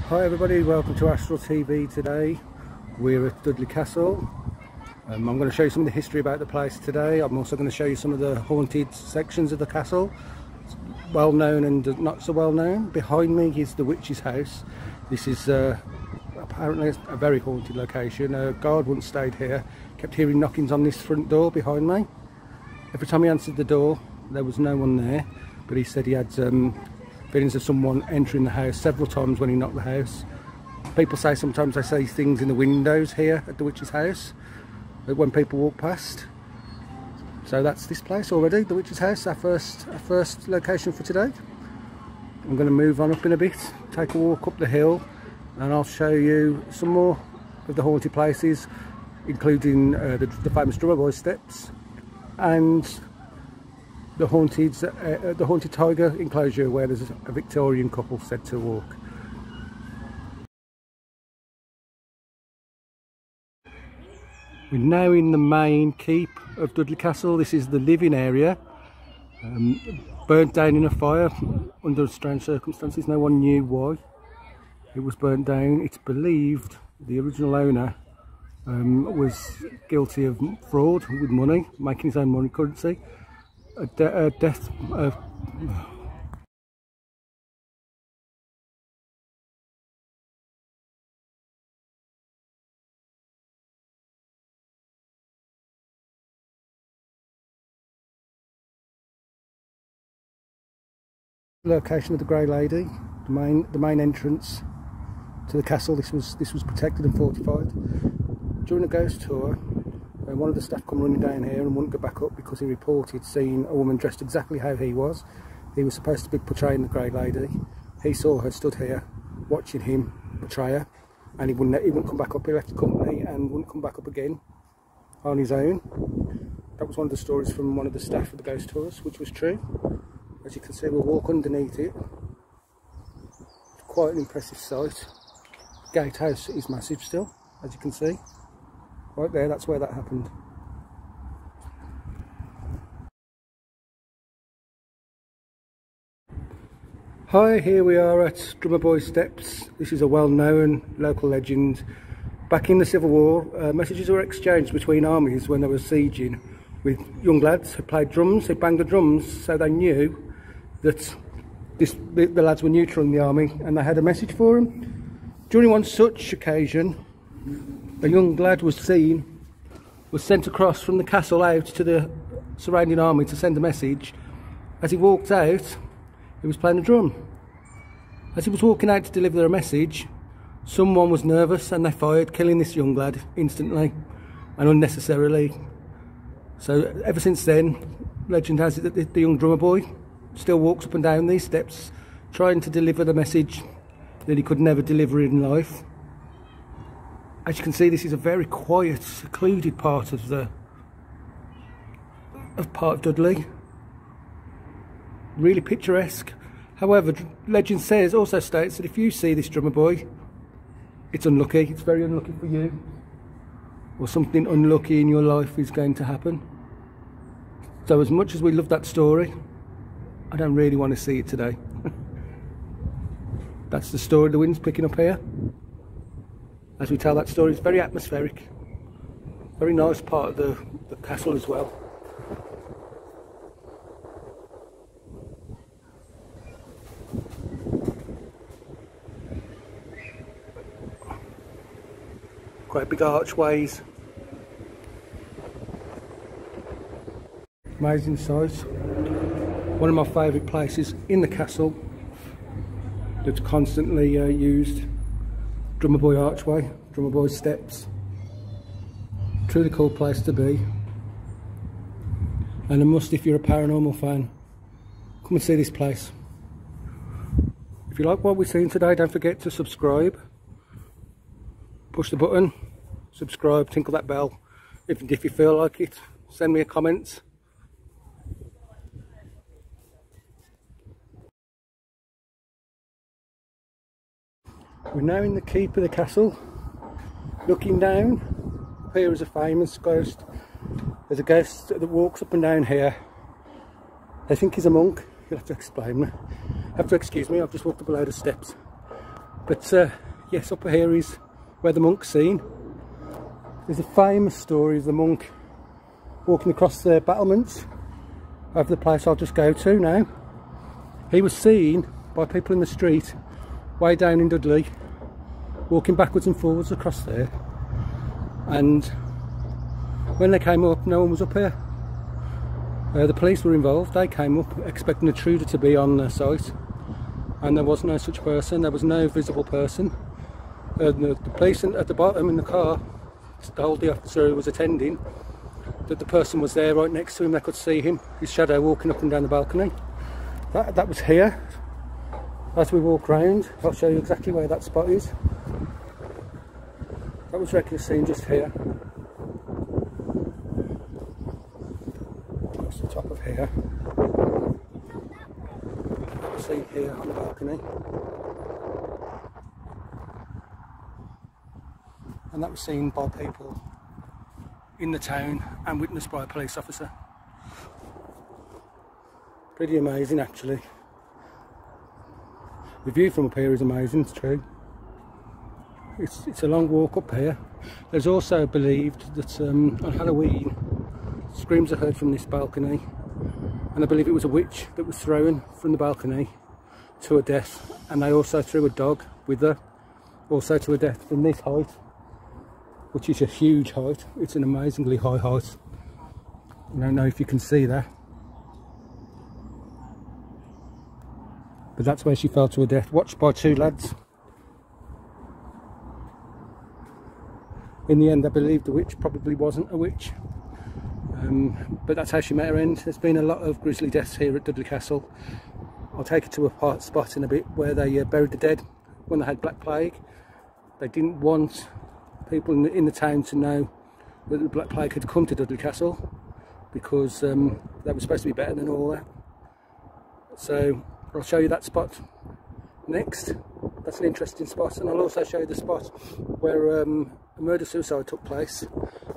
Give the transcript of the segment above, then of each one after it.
Hi everybody, welcome to Astral TV today. We're at Dudley Castle. I'm going to show you some of the history about the place today. I'm also going to show you some of the haunted sections of the castle, well known and not so well known. Behind me is the witch's house. This is apparently a very haunted location. A guard once stayed here, kept hearing knockings on this front door behind me. Every time he answered the door there was no one there, but he said he had feelings of someone entering the house several times when he knocked the house. People say sometimes they see things in the windows here at the witch's house when people walk past. So that's this place already, the witch's house, our first location for today. I'm going to move on up in a bit, take a walk up the hill, and I'll show you some more of the haunted places, including the famous Drummer Boy steps and the haunted tiger enclosure where there's a Victorian couple said to walk. We're now in the main keep of Dudley Castle. This is the living area, burnt down in a fire under strange circumstances. No one knew why it was burnt down. It's believed the original owner was guilty of fraud with money, making his own money currency. Location of the Grey Lady, the main entrance to the castle. This was protected and fortified. During a ghost tour, one of the staff come running down here and wouldn't go back up because he reported seeing a woman dressed exactly how he was. He was supposed to be portraying the Grey Lady. He saw her stood here watching him portray her, and he wouldn't come back up. He left the company and wouldn't come back up again on his own. That was one of the stories from one of the staff of the ghost tours, which was true. As you can see, we'll walk underneath it. It's quite an impressive sight. The gatehouse is massive still, as you can see. Right there, that's where that happened. Hi, here we are at Drummer Boy Steps. This is a well-known local legend. Back in the Civil War, messages were exchanged between armies when they were sieging with young lads who played drums, who banged the drums, so they knew that the lads were neutral in the army and they had a message for them. During one such occasion, a young lad was sent across from the castle out to the surrounding army to send a message. As he walked out, he was playing a drum. As he was walking out to deliver their message, someone was nervous and they fired, killing this young lad instantly and unnecessarily. So ever since then, legend has it that the young drummer boy still walks up and down these steps trying to deliver the message that he could never deliver in life. As you can see, this is a very quiet, secluded part of Dudley. Really picturesque. However, legend also states that if you see this drummer boy, it's unlucky. It's very unlucky for you, or something unlucky in your life is going to happen. So as much as we love that story, I don't really want to see it today. That's the story the wind's picking up here. As we tell that story, it's very atmospheric. Very nice part of the castle as well. Quite big archways. Amazing sight. One of my favourite places in the castle that's constantly used. Drummer Boy Archway, Drummer Boy Steps. Truly cool place to be. And a must if you're a paranormal fan. Come and see this place. If you like what we've seen today, don't forget to subscribe. Push the button, subscribe, tinkle that bell. If you feel like it, send me a comment. We're now in the keep of the castle, looking down. Up here is a famous ghost. There's a ghost that walks up and down here. I think he's a monk. You'll have to explain me. Have to excuse me, I've just walked up a load of steps. But yes, up here is where the monk's seen. There's a famous story of the monk walking across the battlements over the place I'll just go to now. He was seen by people in the street way down in Dudley, walking backwards and forwards across there, and when they came up, no one was up here. The police were involved. They came up expecting an intruder to be on the site, and there was no such person. There was no visible person. The police at the bottom in the car told the officer who was attending that the person was there right next to him. They could see him, his shadow, walking up and down the balcony. That was here. As we walk round, I'll show you exactly where that spot is. That was regularly seen just here. Across the top of here. That was seen here on the balcony. And that was seen by people in the town and witnessed by a police officer. Pretty amazing, actually. The view from up here is amazing, it's true. It's a long walk up here. There's also believed that on Halloween, screams are heard from this balcony, and I believe it was a witch that was thrown from the balcony to her death, and they also threw a dog with her, also to her death, from this height, which is a huge height. It's an amazingly high height. I don't know if you can see that, but that's where she fell to her death, watched by two lads. In the end, I believe the witch probably wasn't a witch, but that's how she met her end. There's been a lot of grisly deaths here at Dudley Castle. I'll take you to a spot in a bit where they buried the dead when they had Black Plague. They didn't want people in the town to know that the Black Plague had come to Dudley Castle, because that was supposed to be better than all that. So I'll show you that spot next. That's an interesting spot, and I'll also show you the spot where a murder-suicide took place,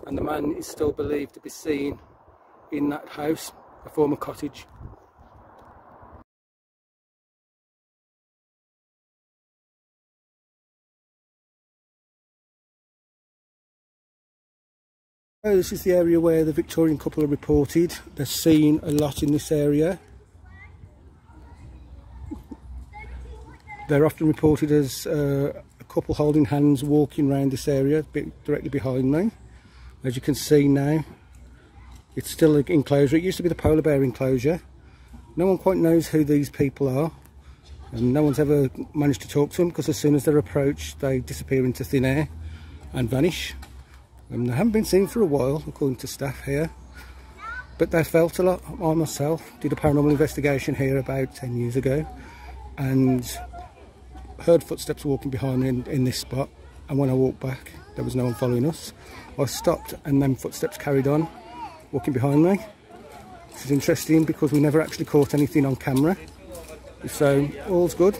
and the man is still believed to be seen in that house, a former cottage. Oh, this is the area where the Victorian couple are reported. They're seen a lot in this area. They're often reported as a couple holding hands walking around this area, directly behind me. As you can see now, it's still an enclosure. It used to be the polar bear enclosure. No one quite knows who these people are, and no one's ever managed to talk to them, because as soon as they're approached, they disappear into thin air and vanish. They haven't been seen for a while, according to staff here, but they felt a lot. I myself did a paranormal investigation here about 10 years ago, and heard footsteps walking behind me in this spot, and when I walked back there was no one following us. I stopped and then footsteps carried on walking behind me. This is interesting because we never actually caught anything on camera, so all's good.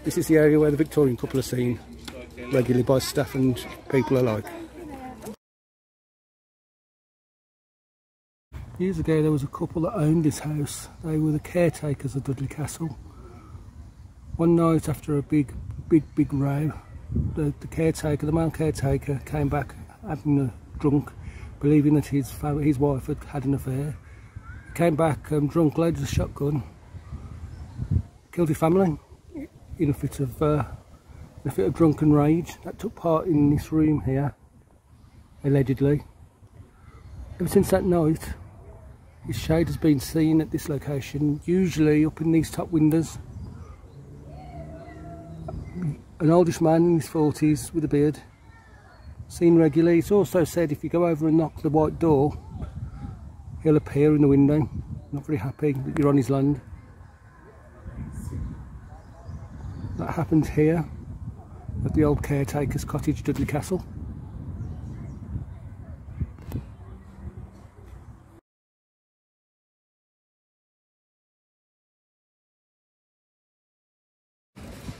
This is the area where the Victorian couple are seen regularly by staff and people alike. Years ago there was a couple that owned this house. They were the caretakers of Dudley Castle. One night after a big row, the caretaker, the male caretaker, came back having a drunk, believing that his wife had an affair. He came back drunk, loaded a shotgun, killed his family in a fit of drunken rage. That took part in this room here, allegedly. Ever since that night, his shade has been seen at this location, usually up in these top windows. An oldish man in his 40s with a beard, seen regularly. It's also said if you go over and knock the white door, he'll appear in the window, not very happy that you're on his land. That happened here at the old caretaker's cottage, Dudley Castle.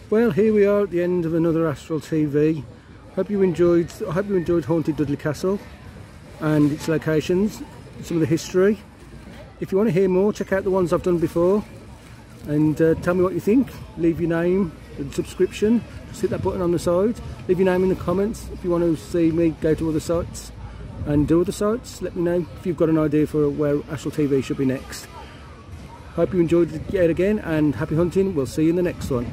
Well, here we are at the end of another Astral TV. I hope you enjoyed Haunted Dudley Castle and its locations, some of the history. If you want to hear more, check out the ones I've done before. and tell me what you think. Leave your name and subscription, just hit that button on the side. Leave your name in the comments if you want to see me go to other sites and do other sites. Let me know if you've got an idea for where Astral TV should be next. Hope you enjoyed it yet again, and happy hunting. We'll see you in the next one.